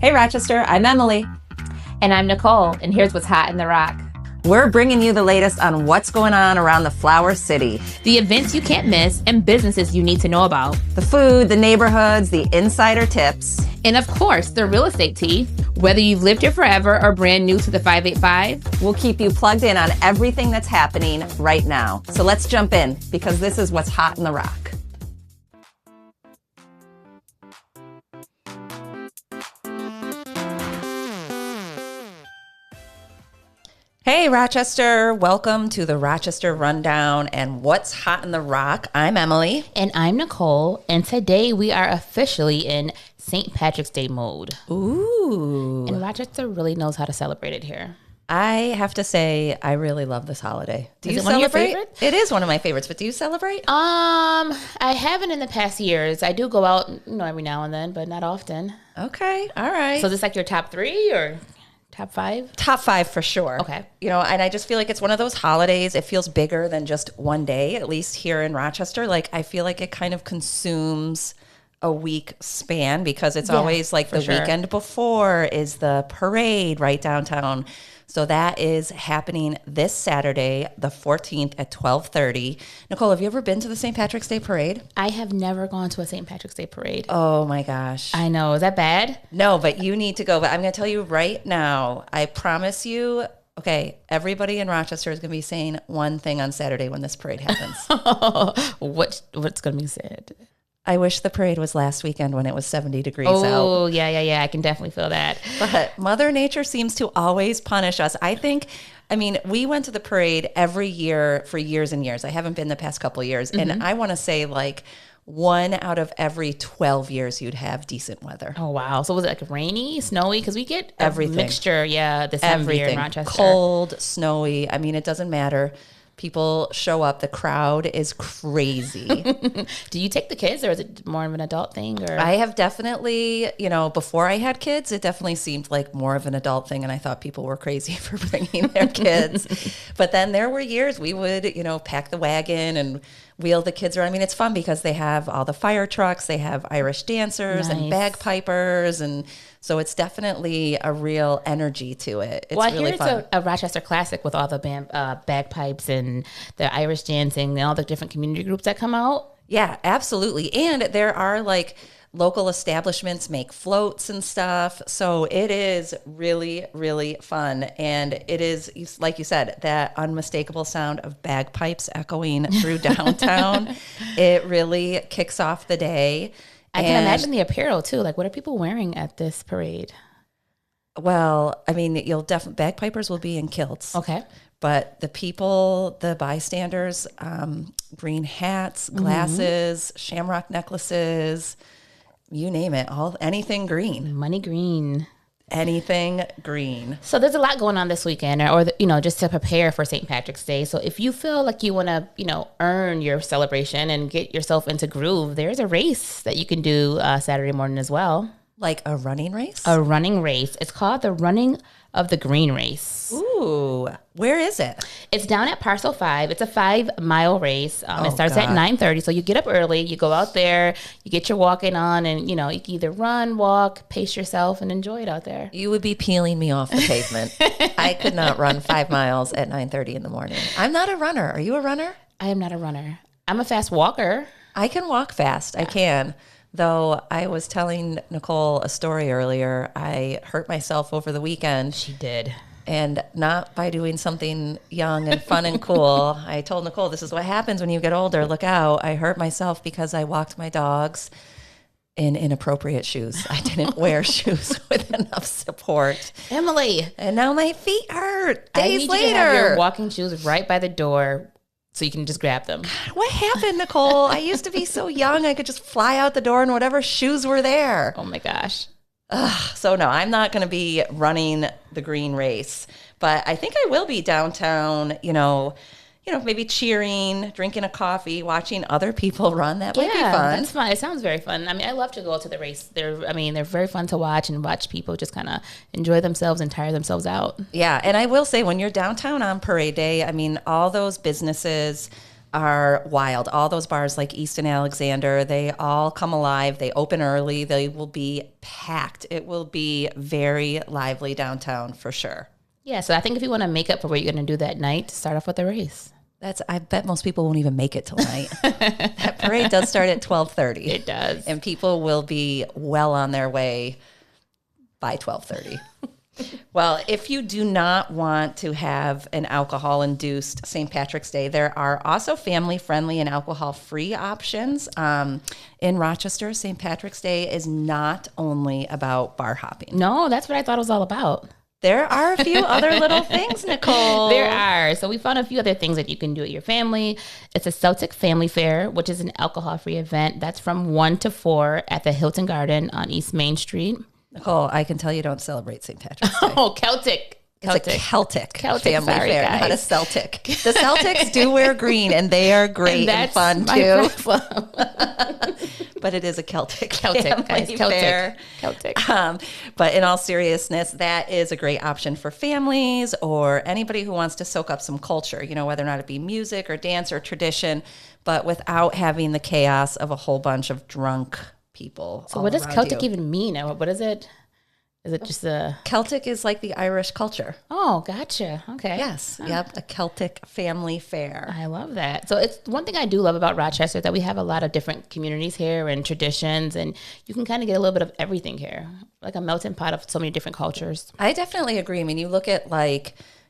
Hey Rochester, I'm Emily. And I'm Nichole, and here's what's hot in the Rock. We're bringing you the latest on what's going on around the Flower City. The events you can't miss and businesses you need to know about. The food, the neighborhoods, the insider tips. And of course, the real estate tea. Whether you've lived here forever or brand new to the 585. We'll keep you plugged in on everything that's happening right now. So let's jump in, because this is what's hot in the Rock. Hey Rochester, welcome to the Rochester Rundown and What's Hot in the Rock. I'm Emily. And I'm Nichole, and today we are officially in St. Patrick's Day mode. Ooh. And Rochester really knows how to celebrate it here. I have to say, I really love this holiday. Is it one of your favorites? It is one of my favorites, but do you celebrate? I haven't in the past years. I do go out, every now and then, but not often. Okay, all right. So is this like your top three or top five? Top five for sure. Okay. And I just feel like it's one of those holidays. It feels bigger than just one day, at least here in Rochester. Like, I feel like it kind of consumes a week span because it's always like the weekend before is the parade right downtown. So that is happening this Saturday, the 14th at 12:30. Nichole, have you ever been to the St. Patrick's Day parade? I have never gone to a St. Patrick's Day parade. Oh my gosh. I know. Is that bad? No, but you need to go. But I'm going to tell you right now, I promise you, okay, everybody in Rochester is going to be saying one thing on Saturday when this parade happens. What's going to be said? I wish the parade was last weekend when it was 70 degrees out. Oh, yeah. I can definitely feel that. But Mother Nature seems to always punish us. We went to the parade every year for years and years. I haven't been the past couple of years. Mm-hmm. And I want to say like 1 out of every 12 years you'd have decent weather. Oh, wow. So was it like rainy, snowy? Because we get everything. Mixture, this time of year in Rochester. Cold, snowy. It doesn't matter. People show up. The crowd is crazy. Do you take the kids, or is it more of an adult thing? Or I have definitely, before I had kids, it definitely seemed like more of an adult thing, and I thought people were crazy for bringing their kids. But then there were years we would, pack the wagon and wheel the kids around. It's fun because they have all the fire trucks, they have Irish dancers and bagpipers, and so it's definitely a real energy to it. It's really fun. It's a Rochester classic with all the bagpipes and the Irish dancing and all the different community groups that come out. Yeah, absolutely. And there are like local establishments make floats and stuff. So it is really, really fun. And it is, like you said, that unmistakable sound of bagpipes echoing through downtown. It really kicks off the day. I can imagine the apparel too. Like, what are people wearing at this parade? Well, you'll definitely, bagpipers will be in kilts. Okay. But the people, the bystanders, green hats, glasses, shamrock necklaces, you name it, anything green. Money green. Anything green. So there's a lot going on this weekend, or just to prepare for St. Patrick's Day. So if you feel like you want to, earn your celebration and get yourself into groove, there's a race that you can do Saturday morning as well. Like a running race? A running race. It's called the Running of the Green Race. Ooh, where is it? It's down at Parcel 5. It's a 5-mile race. It starts at 9:30. So you get up early, you go out there, you get your walking on, and you can either run, walk, pace yourself, and enjoy it out there. You would be peeling me off the pavement. I could not run 5 miles at 9:30 in the morning. I'm not a runner. Are you a runner? I am not a runner. I'm a fast walker. I can walk fast. I can. Though I was telling Nichole a story earlier, I hurt myself over the weekend. She did. And not by doing something young and fun and cool. I told Nichole, this is what happens when you get older. Look out. I hurt myself because I walked my dogs in inappropriate shoes. I didn't wear shoes with enough support. Emily. And now my feet hurt days I need later. You to have your walking shoes right by the door so you can just grab them. God, what happened, Nichole? I used to be so young. I could just fly out the door in whatever shoes were there. Oh my gosh. So no, I'm not going to be running the green race, but I think I will be downtown, maybe cheering, drinking a coffee, watching other people run. That might be fun. That's fun. It sounds very fun. I love to go to the race. They're very fun to watch and watch people just kind of enjoy themselves and tire themselves out. Yeah. And I will say when you're downtown on parade day, all those businesses, are wild. All those bars like East and Alexander, they all come alive. They open early. They will be packed. It will be very lively downtown for sure. Yeah, so I think if you want to make up for what you're going to do that night, start off with a race. I bet most people won't even make it till night. That parade does start at 12:30. It does. And people will be well on their way by 12:30. Well, if you do not want to have an alcohol-induced St. Patrick's Day, there are also family-friendly and alcohol-free options. In Rochester, St. Patrick's Day is not only about bar hopping. No, that's what I thought it was all about. There are a few other little things, Nichole. There are. So we found a few other things that you can do at your family. It's a Celtic Family Faire, which is an alcohol-free event. That's from 1 to 4 at the Hilton Garden on East Main Street. Nichole, I can tell you don't celebrate St. Patrick's Day. Oh, Celtic. It's a Celtic family sorry, fair, guys. not a Celtic. The Celtics do wear green, and they are great and fun, too. But it is a Celtic family fair. Celtic. But in all seriousness, that is a great option for families or anybody who wants to soak up some culture, whether or not it be music or dance or tradition, but without having the chaos of a whole bunch of drunk people. So what does Celtic even mean? What is it? Is it just a... Celtic is like the Irish culture. Oh, gotcha. Okay. Yes. Yep. A Celtic family fair. I love that. So it's one thing I do love about Rochester that we have a lot of different communities here and traditions, and you can kind of get a little bit of everything here, like a melting pot of so many different cultures. I definitely agree. I mean, you look at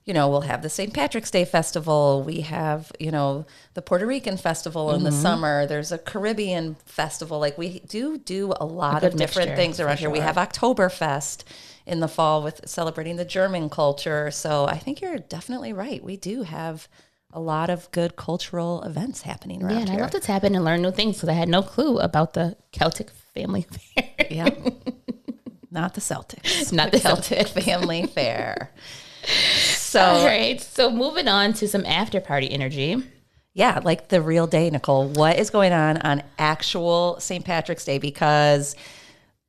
we'll have the St. Patrick's Day festival. We have, the Puerto Rican festival in the summer. There's a Caribbean festival. Like we do a lot of different things around here. We have Oktoberfest in the fall with celebrating the German culture. So I think you're definitely right. We do have a lot of good cultural events happening around here. I love to tap in and learn new things because I had no clue about the Celtic Family Fair. Yeah. Not the Celtics. Not the Celtic Family Fair. So, all right. So moving on to some after party energy. Yeah, like the real day, Nichole. What is going on actual St. Patrick's Day? Because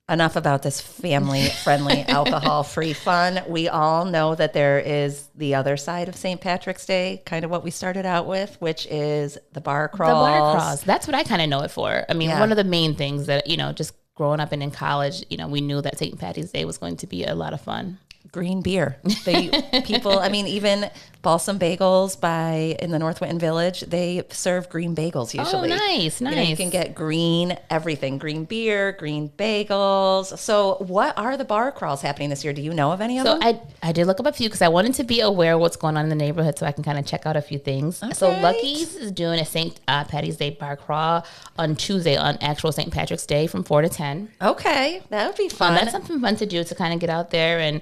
enough about this family-friendly, alcohol-free fun. We all know that there is the other side of St. Patrick's Day, kind of what we started out with, which is the bar crawls. The bar crawls. That's what I kind of know it for. I mean, one of the main things that, just growing up and in college, we knew that St. Patrick's Day was going to be a lot of fun. Green beer. Even Balsam Bagels in the North Winton Village, they serve green bagels usually. Oh, nice. You can get green everything, green beer, green bagels. So what are the bar crawls happening this year? Do you know of any of them? I did look up a few because I wanted to be aware of what's going on in the neighborhood so I can kind of check out a few things. All so right. Lucky's is doing a St. Patty's Day bar crawl on Tuesday on actual St. Patrick's Day from 4 to 10. Okay, that would be fun. That's something fun to do to kind of get out there and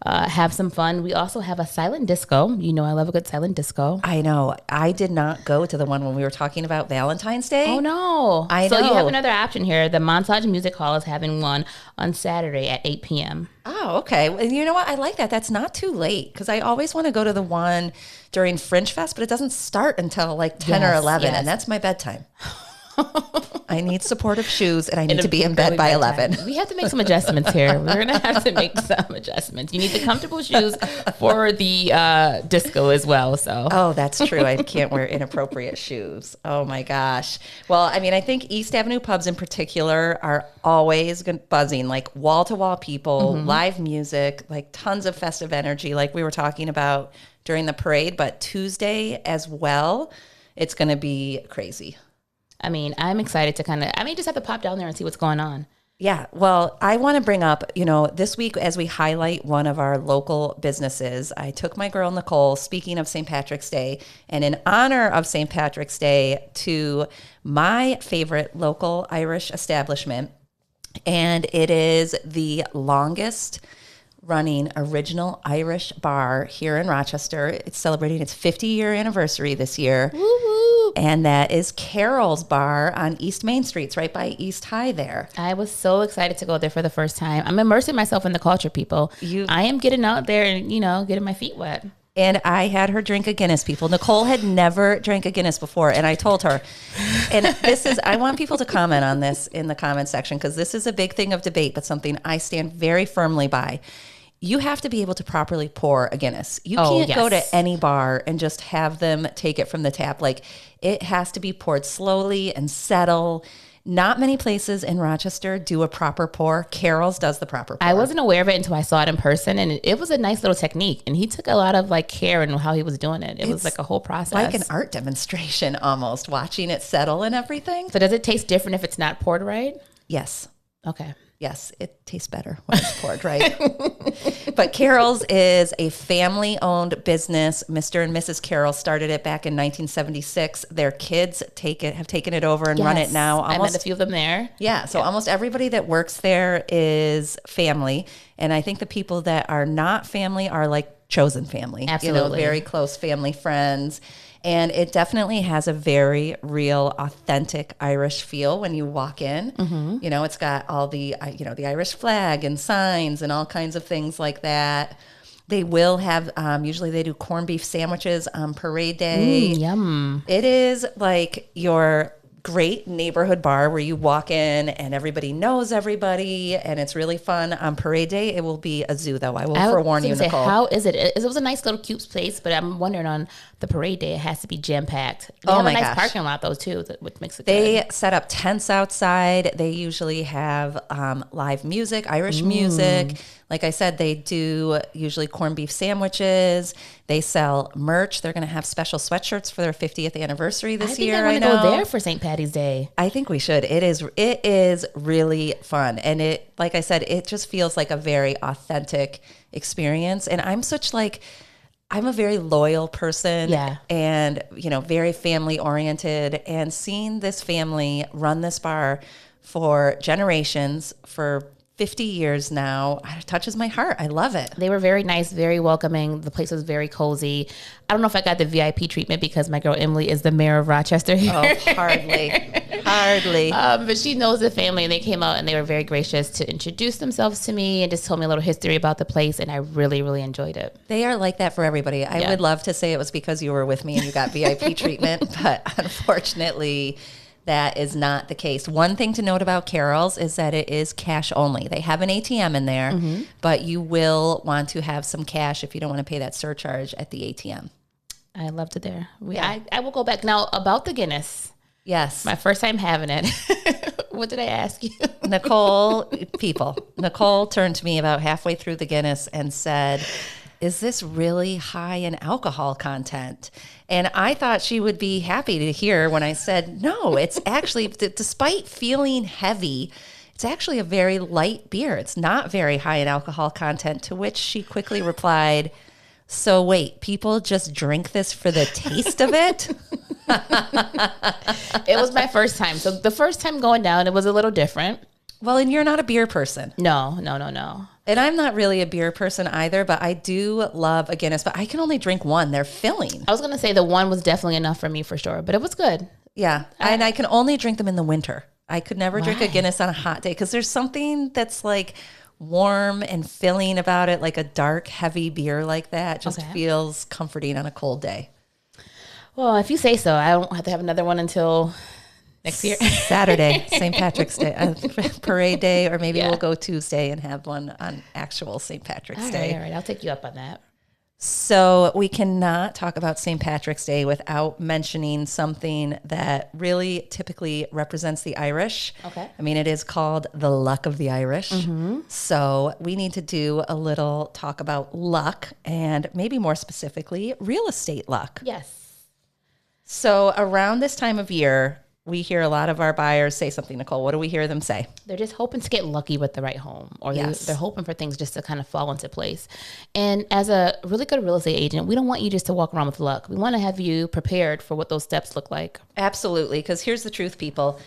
have some fun. We also have a silent disco. I love a good silent disco. I know. I did not go to the one when we were talking about Valentine's Day. Oh, no. I know. So you have another option here. The Montage Music Hall is having one on Saturday at 8 p.m. Oh, okay. And you know what? I like that. That's not too late because I always want to go to the one during Fringe Fest, but it doesn't start until like 10 or 11, and that's my bedtime. I need supportive shoes, and I need to be in bed by 11. We have to make some adjustments here. We're going to have to make some adjustments. You need the comfortable shoes for the disco as well. So. Oh, that's true. I can't wear inappropriate shoes. Oh, my gosh. Well, I think East Avenue pubs in particular are always buzzing, like wall-to-wall people, live music, like tons of festive energy, like we were talking about during the parade. But Tuesday as well, it's going to be crazy. I'm excited to I may just have to pop down there and see what's going on. Yeah. Well, I want to bring up, this week as we highlight one of our local businesses, I took my girl Nichole, speaking of St. Patrick's Day, and in honor of St. Patrick's Day, to my favorite local Irish establishment. And it is the longest running original Irish bar here in Rochester. It's celebrating its 50-year anniversary this year. Woo-hoo. And that is Carroll's Bar on East Main Street. It's right by East High there. I was so excited to go there for the first time. I'm immersing myself in the culture, people. I am getting out there and, getting my feet wet. And I had her drink a Guinness, people. Nichole had never drank a Guinness before, and I told her. And I want people to comment on this in the comment section because this is a big thing of debate, but something I stand very firmly by. you have to be able to properly pour a Guinness. You Oh, can't go to yes. any bar and just have them take it from the tap. Like, it has to be poured slowly and settle. Not many places in Rochester do a proper pour. Carroll's does the proper pour. I wasn't aware of it until I saw it in person, and it was a nice little technique. And he took a lot of like care in how he was doing it. It was like a whole process, like an art demonstration almost, watching it settle and everything. So does it taste different if it's not poured right? Yes. Okay. Yes, it tastes better when it's poured right. But Carroll's is a family-owned business. Mr. and Mrs. Carroll started it back in 1976. Their kids have taken it over and run it now. I met a few of them there. Yeah, so almost everybody that works there is family. And I think the people that are not family are like chosen family. Absolutely. Very close family friends. And it definitely has a very real, authentic Irish feel when you walk in. Mm-hmm. It's got all the, the Irish flag and signs and all kinds of things like that. They will have, usually they do corned beef sandwiches on parade day. Yum. It is like your great neighborhood bar where you walk in and everybody knows everybody, and it's really fun. On parade day, it will be a zoo, though. I will forewarn you, Nichole. How is it? It was a nice little cute place, but I'm wondering on the parade day, it has to be jam-packed. They have a nice parking lot, though, too, which makes it They set up tents outside. They usually have live music, Irish music. Like I said, they do usually corned beef sandwiches. They sell merch. They're going to have special sweatshirts for their 50th anniversary this year. I want to go there for St. Patty's Day. I think we should. It is really fun. And it, like I said, it just feels like a very authentic experience. And I'm a very loyal person. Yeah. And, very family oriented. And seeing this family run this bar for generations, for 50 years now, it touches my heart. I love it. They were very nice, very welcoming. The place was very cozy. I don't know if I got the VIP treatment because my girl Emily is the mayor of Rochester here. Oh, hardly. But she knows the family, and they came out and they were very gracious to introduce themselves to me and just told me a little history about the place, and I really, really enjoyed it. They are like that for everybody. I would love to say it was because you were with me and you got VIP treatment, but unfortunately, that is not the case. One thing to note about Carroll's is that it is cash only. They have an ATM in there, but you will want to have some cash if you don't want to pay that surcharge at the ATM. I loved it there. I will go back. Now, about the Guinness. Yes. My first time having it. What did I ask you? Nichole turned to me about halfway through the Guinness and said, is this really high in alcohol content? And I thought she would be happy to hear when I said, no, it's actually, despite feeling heavy, it's actually a very light beer. It's not very high in alcohol content, to which she quickly replied, so wait, people just drink this for the taste of it? It was my first time. So the first time going down, it was a little different. Well, and you're not a beer person. No. And I'm not really a beer person either, but I do love a Guinness, but I can only drink one. They're filling. I was going to say the one was definitely enough for me for sure, but it was good. Yeah. And I can only drink them in the winter. I could never drink a Guinness on a hot day because there's something that's like warm and filling about it, like a dark, heavy beer like that. Just feels comforting on a cold day. Well, if you say so, I don't have to have another one until next year. Saturday, St. Patrick's Day, parade day, or maybe we'll go Tuesday and have one on actual St. Patrick's Day. All right, I'll take you up on that. So we cannot talk about St. Patrick's Day without mentioning something that really typically represents the Irish. Okay. I mean, it is called the luck of the Irish. Mm-hmm. So we need to do a little talk about luck, and maybe more specifically, real estate luck. Yes. So around this time of year, we hear a lot of our buyers say something, Nichole. What do we hear them say? They're just hoping to get lucky with the right home, or they're hoping for things just to kind of fall into place. And as a really good real estate agent, we don't want you just to walk around with luck. We want to have you prepared for what those steps look like. Absolutely, because here's the truth, people.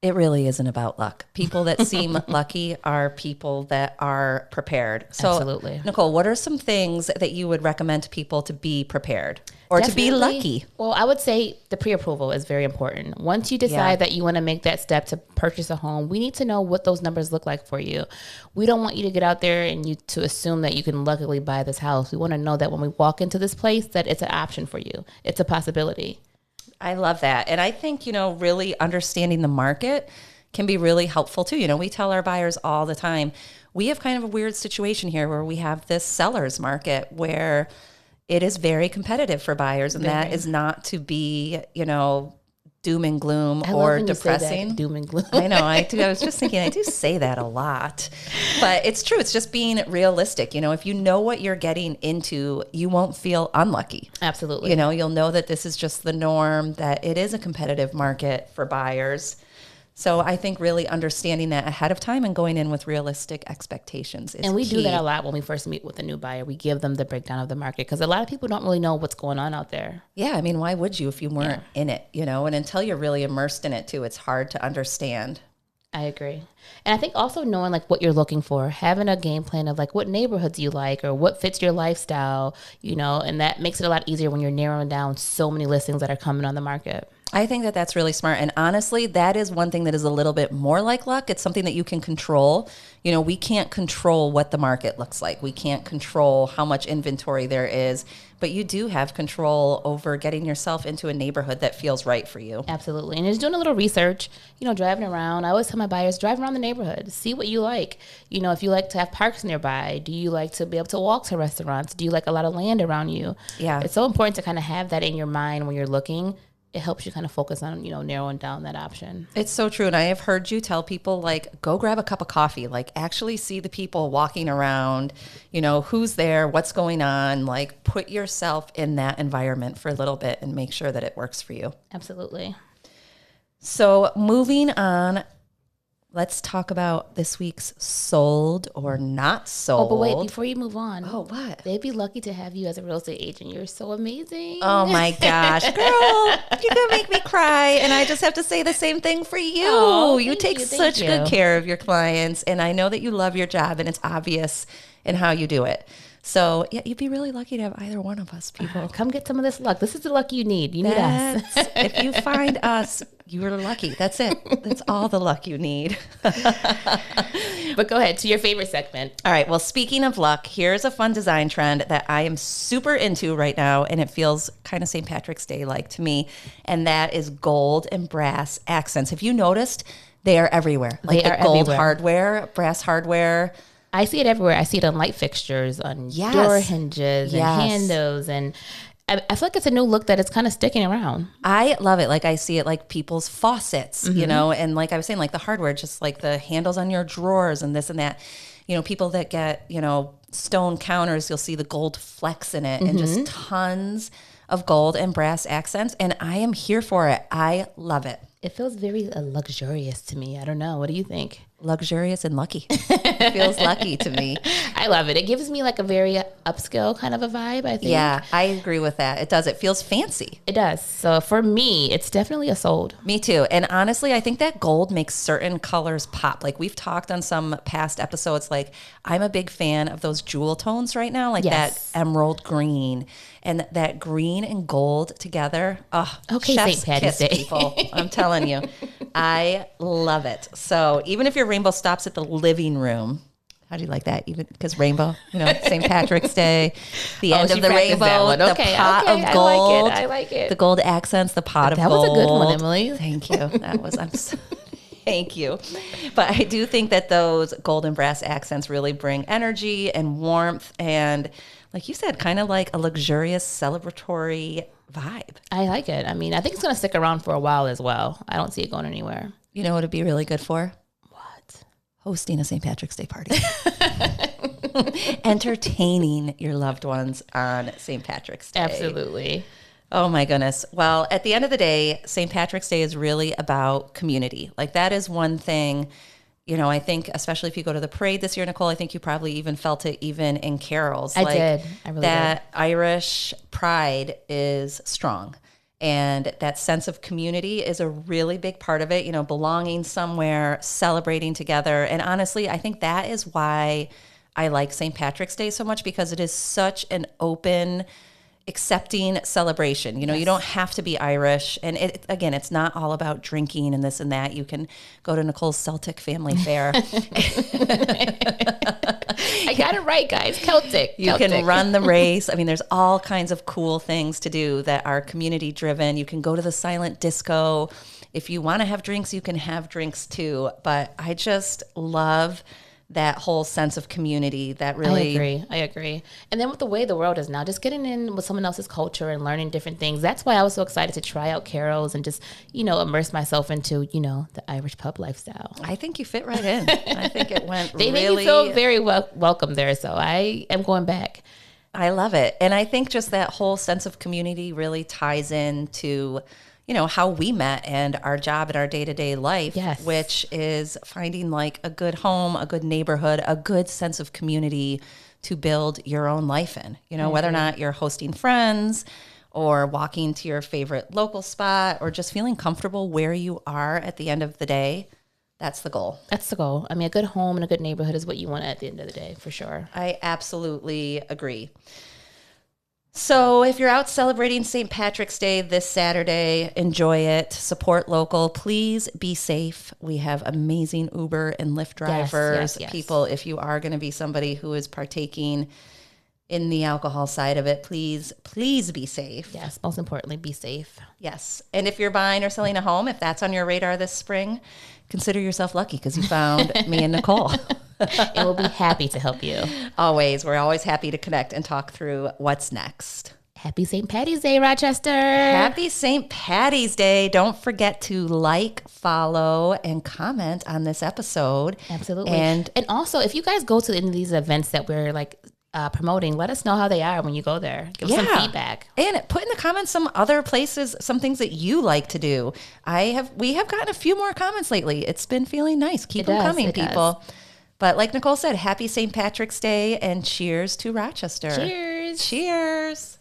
It really isn't about luck. People that seem lucky are people that are prepared. So, absolutely. Nichole, what are some things that you would recommend to people to be prepared or to be lucky? Well, I would say the pre-approval is very important. Once you decide that you want to make that step to purchase a home, we need to know what those numbers look like for you. We don't want you to get out there and you to assume that you can luckily buy this house. We want to know that when we walk into this place, that it's an option for you. It's a possibility. I love that. And I think, really understanding the market can be really helpful too. You know, we tell our buyers all the time, we have kind of a weird situation here where we have this seller's market where it is very competitive for buyers, and that is not to be, you know, doom and gloom or depressing. Doom and gloom. I know, I do. I was just thinking, I do say that a lot, but it's true. It's just being realistic. You know, if you know what you're getting into, you won't feel unlucky. Absolutely. You know, you'll know that this is just the norm, that it is a competitive market for buyers. So I think really understanding that ahead of time and going in with realistic expectations is And we key. do that a lot when we first meet with a new buyer. We give them the breakdown of the market because a lot of people don't really know what's going on out there. Yeah, I mean, why would you if you weren't in it, you know? And until you're really immersed in it too, it's hard to understand. I agree. And I think also knowing like what you're looking for, having a game plan of like what neighborhoods you like or what fits your lifestyle, you know, and that makes it a lot easier when you're narrowing down so many listings that are coming on the market. I think that that's really smart. And honestly, that is one thing that is a little bit more like luck. It's something that you can control. You know, we can't control what the market looks like. We can't control how much inventory there is, but you do have control over getting yourself into a neighborhood that feels right for you. Absolutely. And just doing a little research, you know, driving around. I always tell my buyers, drive around the neighborhood, see what you like. You know, if you like to have parks nearby, do you like to be able to walk to restaurants? Do you like a lot of land around you? Yeah. It's so important to kind of have that in your mind when you're looking. It helps you kind of focus on, you know, narrowing down that option. It's so true. And I have heard you tell people, like, go grab a cup of coffee, like actually see the people walking around, you know, who's there, what's going on, like put yourself in that environment for a little bit and make sure that it works for you. Absolutely. So moving on, let's talk about this week's sold or not sold. Oh, but wait, before you move on. Oh, what? They'd be lucky to have you as a real estate agent. You're so amazing. Oh my gosh, girl, you're gonna make me cry. And I just have to say the same thing for you. Oh, you take such good care of your clients. And I know that you love your job, and it's obvious in how you do it. So yeah, you'd be really lucky to have either one of us, people. Come get some of this luck. This is the luck you need. You need us. If you find us, you are lucky. That's it. That's all the luck you need. But go ahead to your favorite segment. All right. Well, speaking of luck, here's a fun design trend that I am super into right now, and it feels kind of St. Patrick's Day like to me, and that is gold and brass accents. Have you noticed they are everywhere? Like the gold hardware, brass hardware. I see it everywhere. I see it on light fixtures, on door hinges and handles, and I feel like it's a new look that is kind of sticking around. I love it. Like I see it like people's faucets, you know, and like I was saying, like the hardware, just like the handles on your drawers and this and that. You know, people that get, you know, stone counters, you'll see the gold flecks in it and just tons of gold and brass accents. And I am here for it. I love it. It feels very luxurious to me. I don't know. What do you think? Luxurious and lucky. It feels lucky to me. I love it. It gives me like a very upscale kind of a vibe, I think. Yeah, I agree with that. It does. It feels fancy. It does. So for me, it's definitely a sold. Me too. And honestly, I think that gold makes certain colors pop. Like we've talked on some past episodes, like I'm a big fan of those jewel tones right now, like that emerald green and that green and gold together. Oh, okay, chef's St. Patty's Day. People. I'm telling you, I love it. So even if your rainbow stops at the living room, how do you like that? Even because rainbow, you know, St. Patrick's Day, the end of the rainbow, the pot of gold. I like it. The gold accents, the pot of gold. That was a good one, Emily. Thank you. That was, thank you. But I do think that those gold and brass accents really bring energy and warmth and, like you said, kind of like a luxurious celebratory vibe. I like it. I mean, I think it's going to stick around for a while as well. I don't see it going anywhere. You know what it'd be really good for? What? Hosting a St. Patrick's Day party. Entertaining your loved ones on St. Patrick's Day. Absolutely. Oh my goodness. Well, at the end of the day, St. Patrick's Day is really about community. Like that is one thing, you know, I think, especially if you go to the parade this year, Nichole, I think you probably even felt it even in Carroll's. I did. I really did. Irish pride is strong. And that sense of community is a really big part of it, you know, belonging somewhere, celebrating together. And honestly, I think that is why I like St. Patrick's Day so much, because it is such an open, accepting celebration. You know, you don't have to be Irish. And again, it's not all about drinking and this and that. You can go to Nichole's Celtic Family Faire. I got it right, guys. Celtic. You can run the race. I mean, there's all kinds of cool things to do that are community driven. You can go to the silent disco. If you want to have drinks, you can have drinks too. But I just love that whole sense of community that really... I agree. And then with the way the world is now, just getting in with someone else's culture and learning different things. That's why I was so excited to try out Carroll's and just, immerse myself into, the Irish pub lifestyle. I think you fit right in. I think it went they really... made me feel very welcome there, so I am going back. I love it. And I think just that whole sense of community really ties into... how we met and our job in our day-to-day life, which is finding like a good home, a good neighborhood, a good sense of community to build your own life in, whether or not you're hosting friends or walking to your favorite local spot or just feeling comfortable where you are at the end of the day. That's the goal. That's the goal. I mean, a good home and a good neighborhood is what you want at the end of the day, for sure. I absolutely agree. So if you're out celebrating St. Patrick's Day this Saturday, enjoy it, support local, please be safe. We have amazing Uber and Lyft drivers, people, if you are going to be somebody who is partaking in the alcohol side of it, please be safe. Yes, most importantly, be safe. Yes. And if you're buying or selling a home, if that's on your radar this spring, consider yourself lucky because you found me and Nichole. And we'll be happy to help you. Always. We're always happy to connect and talk through what's next. Happy St. Patty's Day, Rochester. Happy St. Patty's Day. Don't forget to like, follow, and comment on this episode. Absolutely. And also, if you guys go to any of these events that we're promoting, let us know how they are when you go there. Give us some feedback. And put in the comments some other places, some things that you like to do. We have gotten a few more comments lately. It's been feeling nice. Keep them coming, people. But like Nichole said, happy St. Patrick's Day and cheers to Rochester. Cheers. Cheers.